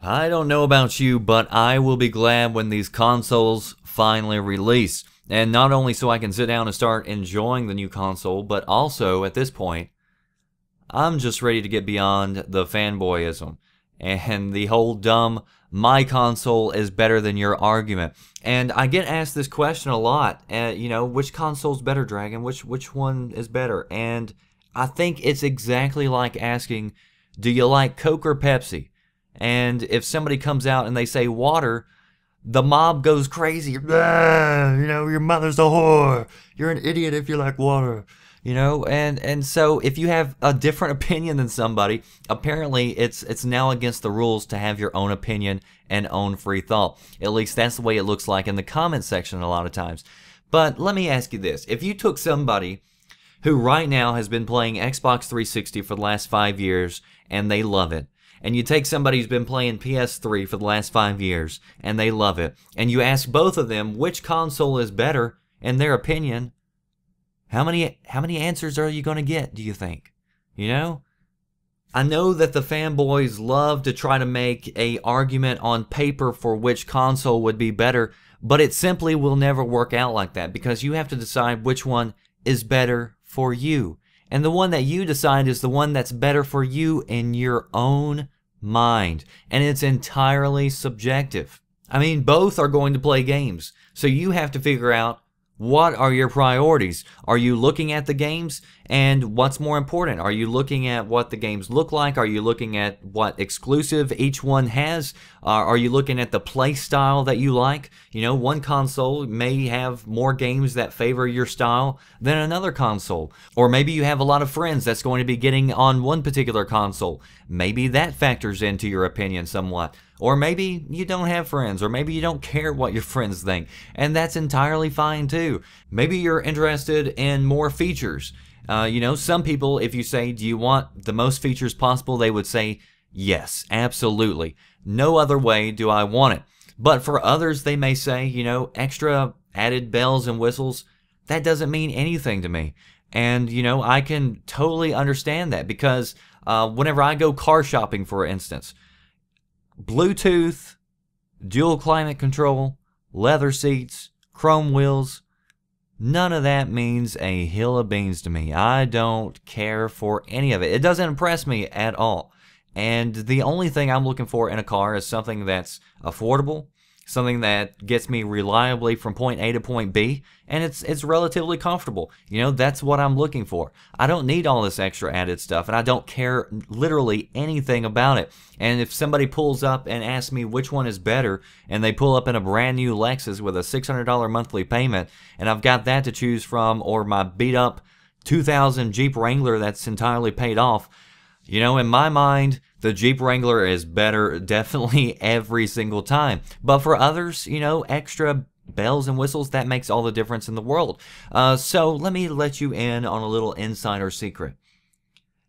I don't know about you, but I will be glad when these consoles finally release. And not only so I can sit down and start enjoying the new console, but also, at this point, I'm just ready to get beyond the fanboyism and the whole dumb, my console is better than your argument. And I get asked this question a lot, which console's better, Dragon? Which one is better? And I think it's exactly like asking, do you like Coke or Pepsi? And if somebody comes out and they say water, the mob goes crazy. Ah, your mother's a whore. You're an idiot if you like water. And so if you have a different opinion than somebody, apparently it's now against the rules to have your own opinion and own free thought. At least that's the way it looks like in the comment section a lot of times. But let me ask you this. If you took somebody who right now has been playing Xbox 360 for the last 5 years and they love it, and you take somebody who's been playing PS3 for the last 5 years and they love it, and you ask both of them which console is better in their opinion, how many answers are you going to get, do you think? I know that the fanboys love to try to make an argument on paper for which console would be better, but it simply will never work out like that because you have to decide which one is better for you. And the one that you decide is the one that's better for you in your own mind. And it's entirely subjective. I mean, both are going to play games. So you have to figure out, what are your priorities? Are you looking at the games? And what's more important? Are you looking at what the games look like? Are you looking at what exclusive each one has? Are you looking at the play style that you like? One console may have more games that favor your style than another console. Or maybe you have a lot of friends that's going to be getting on one particular console. Maybe that factors into your opinion somewhat. Or maybe you don't have friends, or maybe you don't care what your friends think, and that's entirely fine too. Maybe you're interested in more features. Some people, if you say, do you want the most features possible, they would say, yes, absolutely. No other way do I want it. But for others, they may say, extra added bells and whistles, that doesn't mean anything to me. And, I can totally understand that because whenever I go car shopping, for instance, Bluetooth, dual climate control, leather seats, chrome wheels, none of that means a hill of beans to me. I don't care for any of it. It doesn't impress me at all. And the only thing I'm looking for in a car is something that's affordable, something that gets me reliably from point A to point B, and it's relatively comfortable. That's what I'm looking for. I don't need all this extra added stuff, and I don't care literally anything about it. And if somebody pulls up and asks me which one is better, and they pull up in a brand new Lexus with a $600 monthly payment, and I've got that to choose from, or my beat up 2000 Jeep Wrangler that's entirely paid off, in my mind, the Jeep Wrangler is better definitely every single time. But for others, extra bells and whistles, that makes all the difference in the world. So let me let you in on a little insider secret.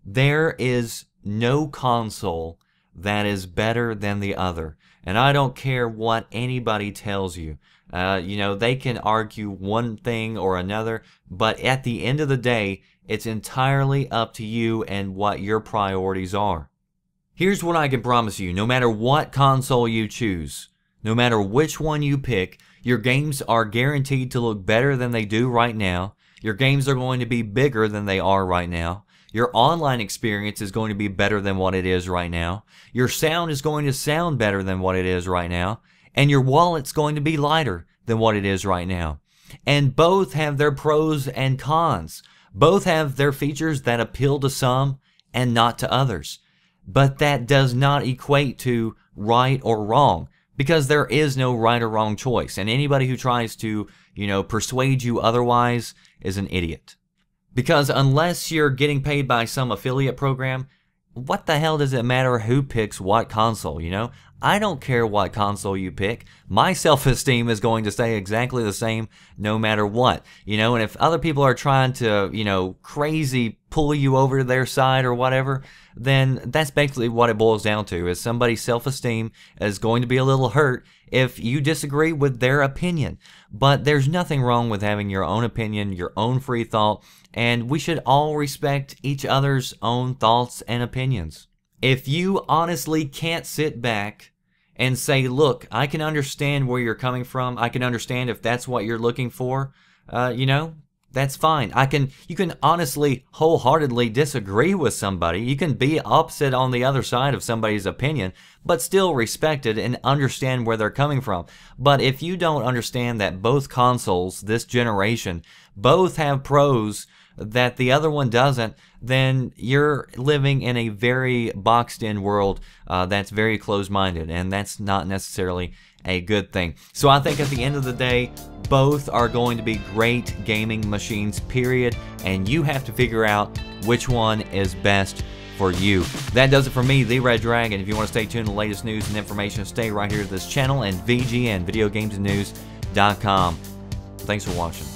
There is no console that is better than the other. And I don't care what anybody tells you. They can argue one thing or another, but at the end of the day, it's entirely up to you and what your priorities are. Here's what I can promise you. No matter what console you choose, no matter which one you pick, your games are guaranteed to look better than they do right now. Your games are going to be bigger than they are right now. Your online experience is going to be better than what it is right now. Your sound is going to sound better than what it is right now. And your wallet's going to be lighter than what it is right now. And both have their pros and cons. Both have their features that appeal to some and not to others. But that does not equate to right or wrong, because there is no right or wrong choice. And anybody who tries to, persuade you otherwise is an idiot. Because unless you're getting paid by some affiliate program, what the hell does it matter who picks what console, I don't care what console you pick. My self-esteem is going to stay exactly the same no matter what. And if other people are trying to, crazy pull you over to their side or whatever, then that's basically what it boils down to, is somebody's self-esteem is going to be a little hurt if you disagree with their opinion. But there's nothing wrong with having your own opinion, your own free thought, and we should all respect each other's own thoughts and opinions. If you honestly can't sit back and say, look, I can understand where you're coming from. I can understand if that's what you're looking for. You know, that's fine. You can honestly, wholeheartedly disagree with somebody. You can be opposite on the other side of somebody's opinion, but still respect it and understand where they're coming from. But if you don't understand that both consoles, this generation, both have pros that the other one doesn't, then you're living in a very boxed-in world that's very closed-minded, and that's not necessarily a good thing. So I think at the end of the day, both are going to be great gaming machines, period, and you have to figure out which one is best for you. That does it for me, The Red Dragon. If you want to stay tuned to the latest news and information, stay right here to this channel and VGN, VideoGamesAndNews.com. Thanks for watching.